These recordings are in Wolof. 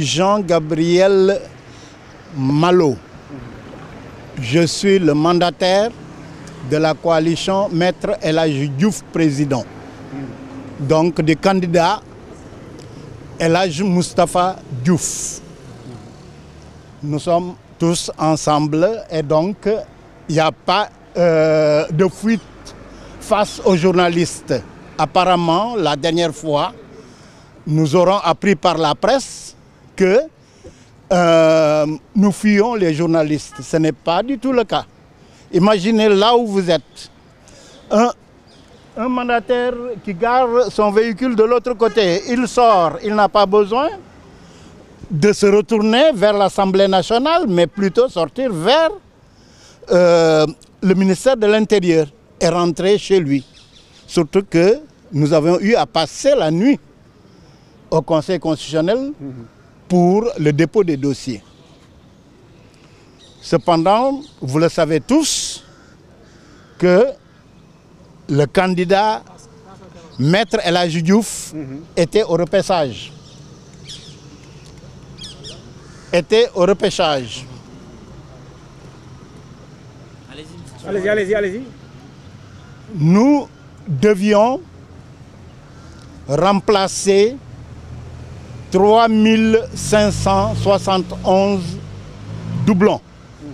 Jean-Gabriel Malo. Je suis le mandataire de la coalition Maître El Hadji Diouf président. Donc du candidat El Hadji Moustapha Diouf. Nous sommes tous ensemble et donc il n'y a pas de fuite face aux journalistes. Apparemment, la dernière fois, nous aurons appris par la presse que nous fuyons les journalistes. Ce n'est pas du tout le cas. Imaginez là où vous êtes. Un mandataire qui gare son véhicule de l'autre côté, il sort, il n'a pas besoin de se retourner vers l'Assemblée nationale, mais plutôt sortir vers le ministère de l'Intérieur et rentrer chez lui. Surtout que nous avons eu à passer la nuit au Conseil constitutionnel pour le dépôt des dossiers. Cependant, vous le savez tous, que le candidat Maître El Hadji Diouf était au repêchage. Allez-y. Nous devions remplacer 3571 doublons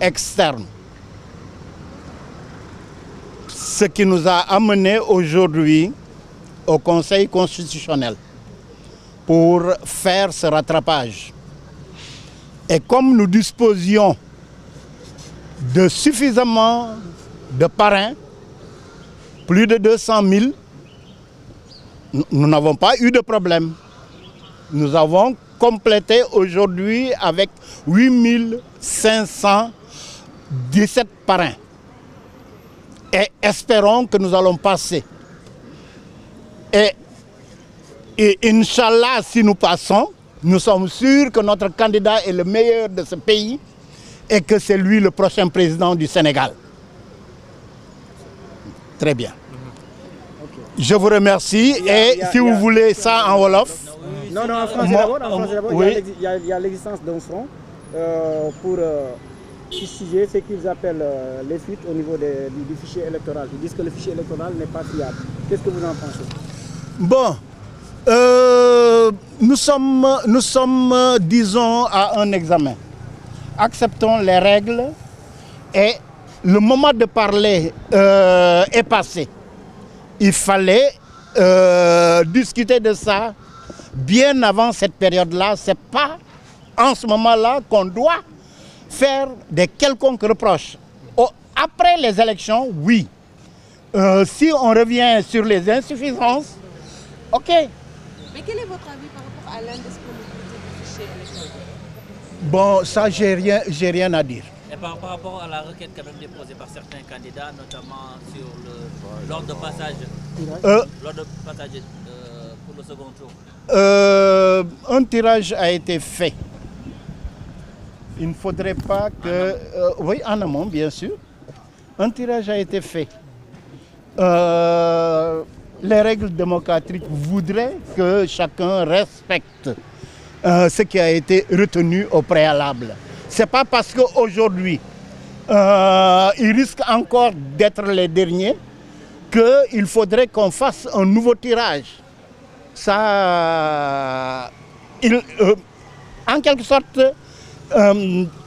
externes. Ce qui nous a amené aujourd'hui au Conseil constitutionnel pour faire ce rattrapage. Et comme nous disposions de suffisamment de parrains, plus de 200 000, nous n'avons pas eu de problème. Nous avons complété aujourd'hui avec 8517 parrains. Et espérons que nous allons passer. Et Inch'Allah, si nous passons, nous sommes sûrs que notre candidat est le meilleur de ce pays et que c'est lui le prochain président du Sénégal. Très bien. Je vous remercie et si vous voulez ça en Wolof. Non, en français d'abord. Oui. Il y a l'existence d'un front pour fustiger ce qu'ils appellent les fuites au niveau du fichier électoral. Ils disent que le fichier électoral n'est pas fiable. Qu'est-ce que vous en pensez? Bon, nous sommes, disons, à un examen. Acceptons les règles et le moment de parler est passé. Il fallait discuter de ça bien avant cette période-là. Ce n'est pas en ce moment-là qu'on doit faire des quelconques reproches. Après les élections, oui. Si on revient sur les insuffisances, ok. Mais quel est votre avis par rapport à l'indisponibilité du fichier électoral? Bon, ça, j'ai rien à dire. Et par rapport à la requête quand même déposée par certains candidats, notamment sur l'ordre de passage, pour le second tour. Un tirage a été fait. Il ne faudrait pas que... oui, en amont, bien sûr. Un tirage a été fait. Les règles démocratiques voudraient que chacun respecte ce qui a été retenu au préalable. Ce n'est pas parce qu'aujourd'hui, ils risquent encore d'être les derniers qu'il faudrait qu'on fasse un nouveau tirage. Ça, en quelque sorte,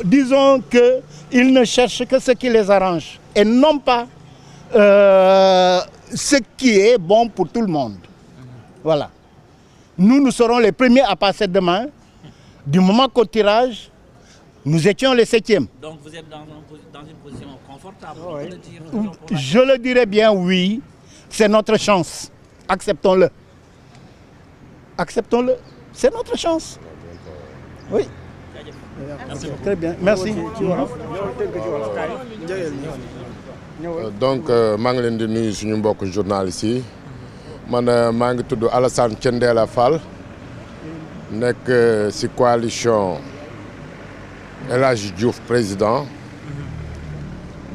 disons qu'ils ne cherchent que ce qui les arrange et non pas ce qui est bon pour tout le monde. Voilà. Nous serons les premiers à passer demain. Du moment qu'au tirage, nous étions les 7e. Donc vous êtes dans une position confortable, Oui. on peut le dire. Je le dirais bien, oui. C'est notre chance. Acceptons-le. Acceptons-le. C'est notre chance. Oui. Très bien. Merci. Donc maa ngi leen di nuyu suñu mbokk journaliste yi man maa ngi tudd Alassane Thiendella Fall nekk ci coalition El Hadji Diouf président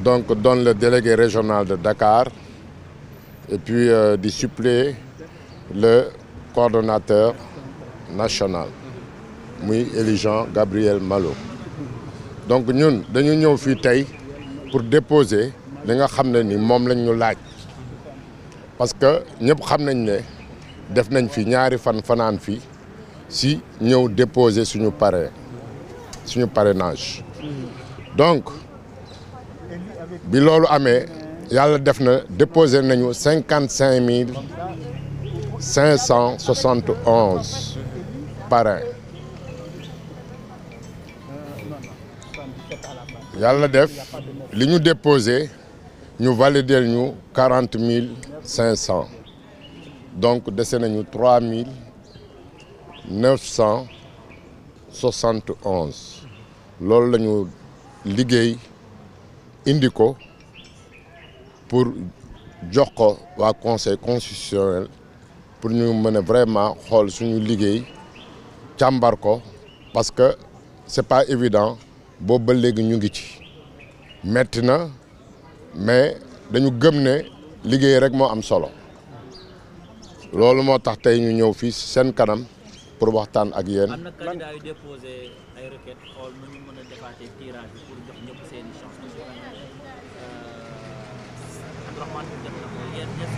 donc donne le délégué régional de Dakar et puis di suppléer le coordonnateur national. muy Ely Jean Gabriel Malo donc ñun dañu ñëw fii tey pour déposer li nga xam ne ni moom lañ ñu laaj parce que ñëpp xam nañ ne def nañ fi ñaari fanaan fi si ñëw déposer suñu parrainage donc bi loolu amee yàlla def na déposer nañu 55 571 parrains yàlla def li ñu déposé ñu valider ñu 40 500 donc dese nañu 3 971 loolu la ñu liggéey indi ko pour jox ko waa conseil constitutionnel pour ñu mën a vraiment xool suñu liggéey càmbar ko parce que c'est pas évident boobu ba léegi ñu ngi ci metti na mais dañu gëm ne liggéey rek moo am solo loolu moo tax tey ñu ñëw fii seen kanam pour waxtaan ak yéen. am na candidat yu déposé ay requêtes xool nu ñu mën a defaatee tirage bi pour jox ñëpp seen i chance Abdourahmane def na ko yéen ñëpp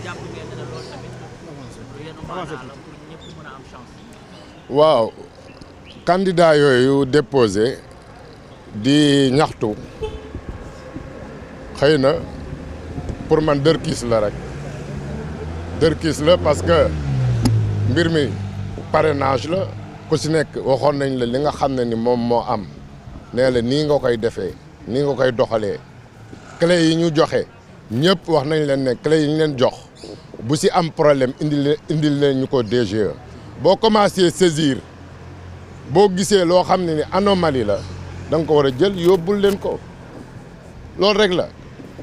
jàpp ngeen ne loolu tamit yéen maanaa la pour ñëpp mën a am chance. waaw candidat yooyu déposé di ñaxtu xëy na pour man dërkiis la rek dërkiis la parce que mbir mi parrainage la ku si nekk waxoon nañ la li nga xam ne ni moom moo am nee la nii nga koy defee nii nga koy doxalee clé yi ñu joxe ñëpp wax nañ leen ne clé yi ñu leen jox bu si am problème indil leen ñu ko DGE boo commencé saisir boo gisee loo xam ne ni anomalie la da nga ko war a jël yóbbul leen ko loolu rek la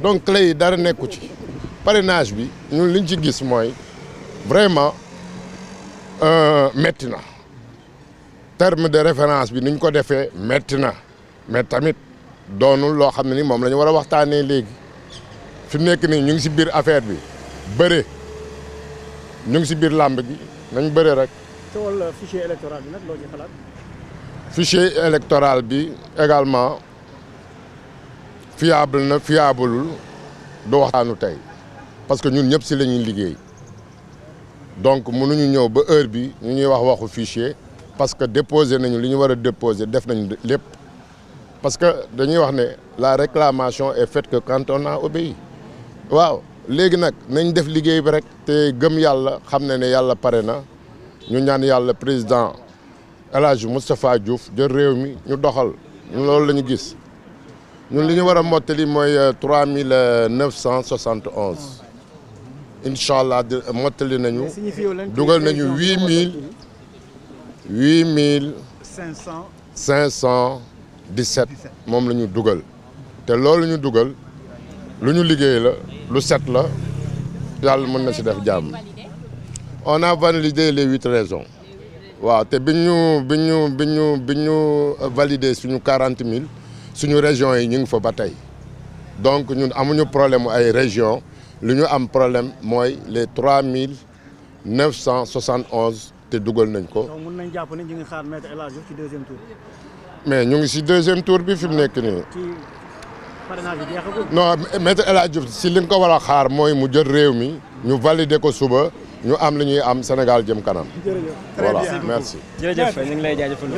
donc clé yi dara nekku ci parrainage bi ñun liñ ci gis mooy vraiment metti na terme de référence bi niñ ko defee metti na mais tamit doonul loo xam ne ni moom la ñu war a waxtaanee léegi fi mu nekk nii ñu ngi si biir affaire bi bëre ñu ngi si biir làmb gi nañ bëre rek. coowal fichier électoral bi nag loo ci xalaat. fichier électoral bi également fiable na fiableul du waxtaanu tey parce que ñun ñëpp si la ñuy liggéey donc mënuñu ñëw ba heure bi ñu ñuy wax waxu fichier parce que déposé nañu li ñu war a déposé def nañu lépp parce que dañuy wax ne la réclamation est faite que quand on a obéi waaw léegi nag nañ def liggéey bi rek te gëm yàlla xam ne yàlla pare na ñu ñaan yàlla président El Hadj Moustapha Diouf jël réew mi ñu doxal loolu la ñu gis ñun li ñu war a mottali mooy 3971 incha allah mottali nañu dugal nañu 8517 moom la ñu dugal te loolu ñu dugal lu ñu liggéey la lu set la yàlla mën na si def jàmm. On a validé les 8 régions waaw te bi ñu validé suñu 40 000 suñu régions yi ñu ngi fa ba tey donc ñun amuñu problème ay régions lu ñu am problème mooy les 3971 te dugal nañ ko. donc mën nañ jàpp ne ñu ngi xaar Maître El Hadj Diouf ci deuxième tour. mais ñu ngi si deuxième tour bi fi mu nekk nii. ci parrainage bi jeexagul. non Maître El Hadj Diouf si li nga ko war a xaar mooy mu jël réew mi ñu valider ko suba. ñu am li ñuy am Sénégal jëm kanam. jërëjëf voilà merci. jërëjëf ñu ngi lay jaajëfal.